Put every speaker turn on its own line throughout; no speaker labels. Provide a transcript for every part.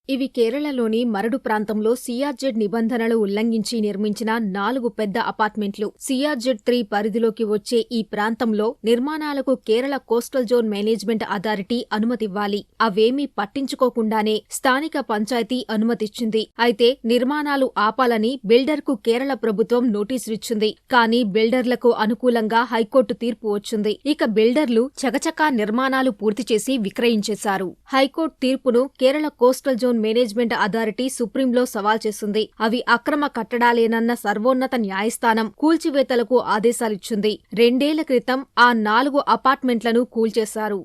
ఇవి కేరళలోని మరడు ప్రాంతంలో సిఆర్జెడ్ నిబంధనలు ఉల్లంఘించి నిర్మించిన 4 పెద్ద అపార్ట్మెంట్లు. సిఆర్జెడ్-3 పరిధిలోకి వచ్చే ఈ ప్రాంతంలో నిర్మాణాలకు Kerala coastal zone management authority అనుమతివ్వాలి. అవేమీ పట్టించుకోకుండానే స్థానిక పంచాయతీ అనుమతిచ్చింది. అయితే నిర్మాణాలు ఆపాలని బిల్డర్కు కేరళ ప్రభుత్వం నోటీసులిచ్చింది. కానీ బిల్డర్లకు అనుకూలంగా హైకోర్టు తీర్పు వచ్చింది. ఇక బిల్డర్లు చకచకా నిర్మాణాలు పూర్తి చేసి విక్రయించేశారు. హైకోర్టు తీర్పును Kerala coastal zone management authority సుప్రీంలో సవాల్ చేసింది. అవి అక్రమ కట్టడాలేనన్న సర్వోన్నత న్యాయస్థానం కూల్చివేతలకు ఆదేశాలిచ్చింది. 2 ఏళ్ల క్రితం ఆ 4 అపార్ట్మెంట్లను కూల్చేశారు.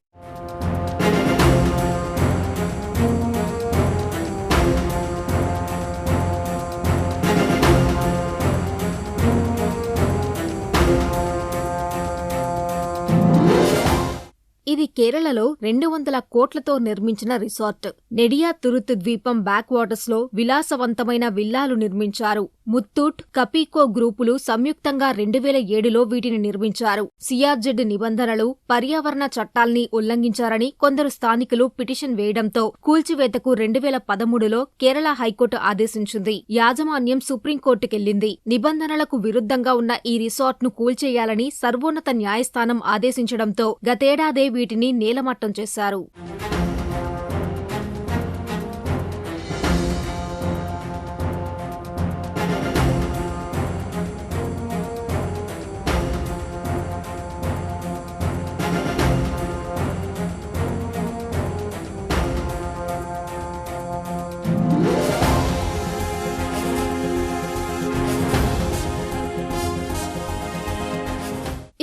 ఇది కేరళలో 200 కోట్లతో నిర్మించిన రిసార్ట్. నెడియాతురుత్ ద్వీపం బ్యాక్ వాటర్స్ లో విలాసవంతమైన విల్లాలు నిర్మించారు. ముత్తూట్, కపీకో గ్రూపులు సంయుక్తంగా 2007లో వీటిని నిర్మించారు. సిఆర్జెడ్ నిబంధనలు, పర్యావరణ చట్టాల్ని ఉల్లంఘించారని కొందరు స్థానికులు పిటిషన్ వేయడంతో కూల్చివేతకు 2013లో కేరళ హైకోర్టు ఆదేశించింది. యాజమాన్యం సుప్రీంకోర్టుకెళ్లింది. నిబంధనలకు విరుద్ధంగా ఉన్న ఈ రిసార్ట్ను కూల్చేయాలని సర్వోన్నత న్యాయస్థానం ఆదేశించడంతో గతేడాదే వీటిని నేలమట్టం చేశారు.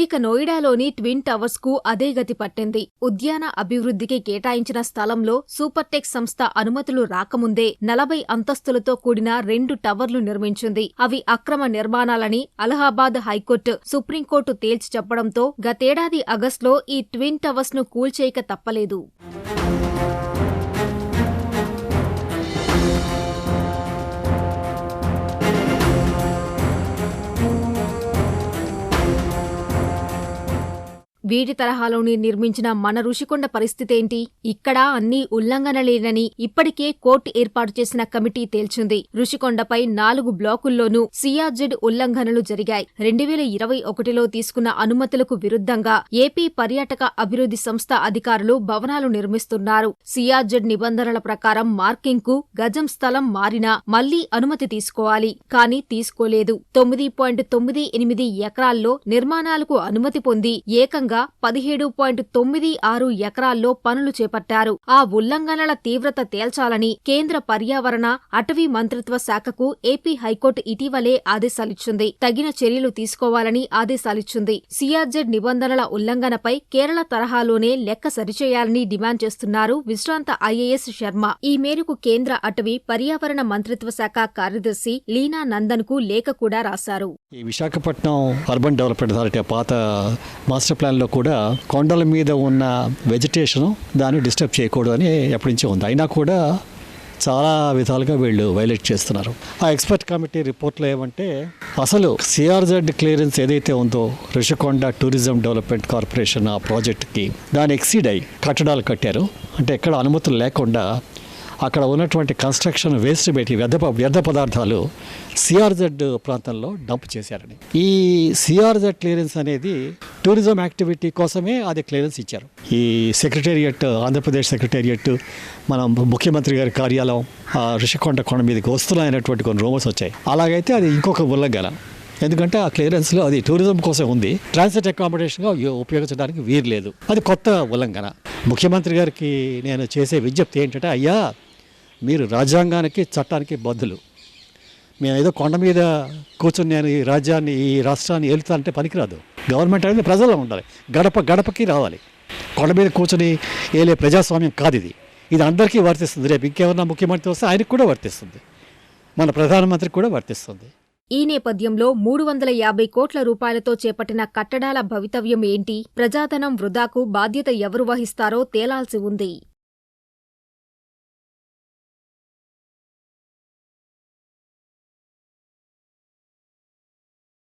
ఇక నోయిడాలోని ట్విన్ టవర్స్ కు అదే గతి పట్టింది. ఉద్యాన అభివృద్ధికి కేటాయించిన స్థలంలో సూపర్టెక్ సంస్థ అనుమతులు రాకముందే 40 అంతస్తులతో కూడిన 2 టవర్లు నిర్మించింది. అవి అక్రమ నిర్మాణాలని అలహాబాద్ హైకోర్టు, సుప్రీంకోర్టు తేల్చి చెప్పడంతో గతేడాది ఆగస్టులో ఈ ట్విన్ టవర్స్ ను కూల్చేయక తప్పలేదు. వీటి తరహాలోని నిర్మించిన మన రుషికొండ పరిస్థితేంటి? ఇక్కడ అన్నీ ఉల్లంఘనలేనని ఇప్పటికే కోర్టు ఏర్పాటు చేసిన కమిటీ తేల్చింది. రుషికొండపై 4 బ్లాకుల్లోనూ సిఆర్జెడ్ ఉల్లంఘనలు జరిగాయి. 2021లో తీసుకున్న అనుమతులకు విరుద్ధంగా ఏపీ పర్యాటక అభివృద్ధి సంస్థ అధికారులు భవనాలు నిర్మిస్తున్నారు. సిఆర్జెడ్ నిబంధనల ప్రకారం మార్కింగ్ కు గజం స్థలం మారినా మళ్లీ అనుమతి తీసుకోవాలి. కానీ తీసుకోలేదు. 9.98 ఎకరాల్లో నిర్మాణాలకు అనుమతి పొంది ఏకంగా 17.96 ఎకరాల్లో పనులు చేపట్టారు. ఆ ఉల్లంఘనల తీవ్రత తేల్చాలని కేంద్ర పర్యావరణ, అటవీ మంత్రిత్వ శాఖకు ఏపీ హైకోర్టు ఇటీవలే ఆదేశాలిచ్చింది. తగిన చర్యలు తీసుకోవాలని ఆదేశాలిచ్చింది. సిఆర్జెడ్ నిబంధనల ఉల్లంఘనపై కేరళ తరహాలోనే లెక్క సరిచేయాలని డిమాండ్ చేస్తున్నారు విశ్రాంత ఐఏఎస్ శర్మ. ఈ మేరకు కేంద్ర అటవీ, పర్యావరణ మంత్రిత్వ శాఖ కార్యదర్శి లీనా నందన్ కు లేఖ కూడా రాశారు.
ఈ విశాఖపట్నం అర్బన్ డెవలప్మెంట్ అథారిటీ పాత మాస్టర్ ప్లాన్ కూడా కొండల మీద ఉన్న వెజిటేషన్ దాన్ని డిస్టర్బ్ చేయకూడదు అని ఎప్పటి నుంచో ఉంది. అయినా కూడా చాలా విధాలుగా వీళ్ళు వైలేట్ చేస్తున్నారు. ఆ ఎక్స్పర్ట్ కమిటీ రిపోర్ట్లో ఏమంటే అసలు సిఆర్జెడ్ క్లియరెన్స్ ఏదైతే ఉందో రుషికొండ టూరిజం డెవలప్మెంట్ కార్పొరేషన్ ఆ ప్రాజెక్ట్కి దాన్ని ఎక్సీడ్ అయ్యి కట్టడాలు కట్టారు. అంటే ఎక్కడ అనుమతులు లేకుండా అక్కడ ఉన్నటువంటి కన్స్ట్రక్షన్ వేస్ట్ పెట్టి వ్యర్థ పదార్థాలు సిఆర్జెడ్ ప్రాంతంలో డంప్ చేశారని. ఈ సిఆర్జెడ్ క్లియరెన్స్ అనేది టూరిజం యాక్టివిటీ కోసమే అది క్లియరెన్స్ ఇచ్చారు. ఈ సెక్రటేరియట్, ఆంధ్రప్రదేశ్ సెక్రటేరియట్, మన ముఖ్యమంత్రి గారి కార్యాలయం రుషికొండ కొండ మీదకి వస్తున్నాయనేటువంటి కొన్ని రూమర్స్ వచ్చాయి. అలాగైతే అది ఇంకొక ఉల్లంఘన. ఎందుకంటే ఆ క్లియరెన్స్లో అది టూరిజం కోసం ఉంది, ట్రాన్సిట్ అకామిడేషన్గా ఉపయోగించడానికి వీలు లేదు. అది కొత్త ఉల్లంఘన. ముఖ్యమంత్రి గారికి నేను చేసే విజ్ఞప్తి ఏంటంటే, అయ్యా మీరు రాజ్యాంగానికి, చట్టానికి బద్దులు. మేము ఏదో కొండ మీద కూర్చొని నేను ఈ రాజ్యాన్ని, ఈ రాష్ట్రాన్ని ఏలుతానంటే పనికిరాదు. గవర్నమెంట్ అనేది ప్రజల్లో ఉండాలి, గడపకి రావాలి. కొండ మీద కూర్చొని ఏలే ప్రజాస్వామ్యం కాదు ఇది. ఇది అందరికీ వర్తిస్తుంది. రేపు ఇంకెవరన్నా ముఖ్యమంత్రి వస్తే ఆయనకు కూడా వర్తిస్తుంది, మన ప్రధానమంత్రికి కూడా వర్తిస్తుంది.
ఈ నేపథ్యంలో 350 కోట్ల రూపాయలతో చేపట్టిన కట్టడాల భవితవ్యం ఏంటి? ప్రజాధనం వృధాకు బాధ్యత ఎవరు వహిస్తారో తేలాల్సి ఉంది.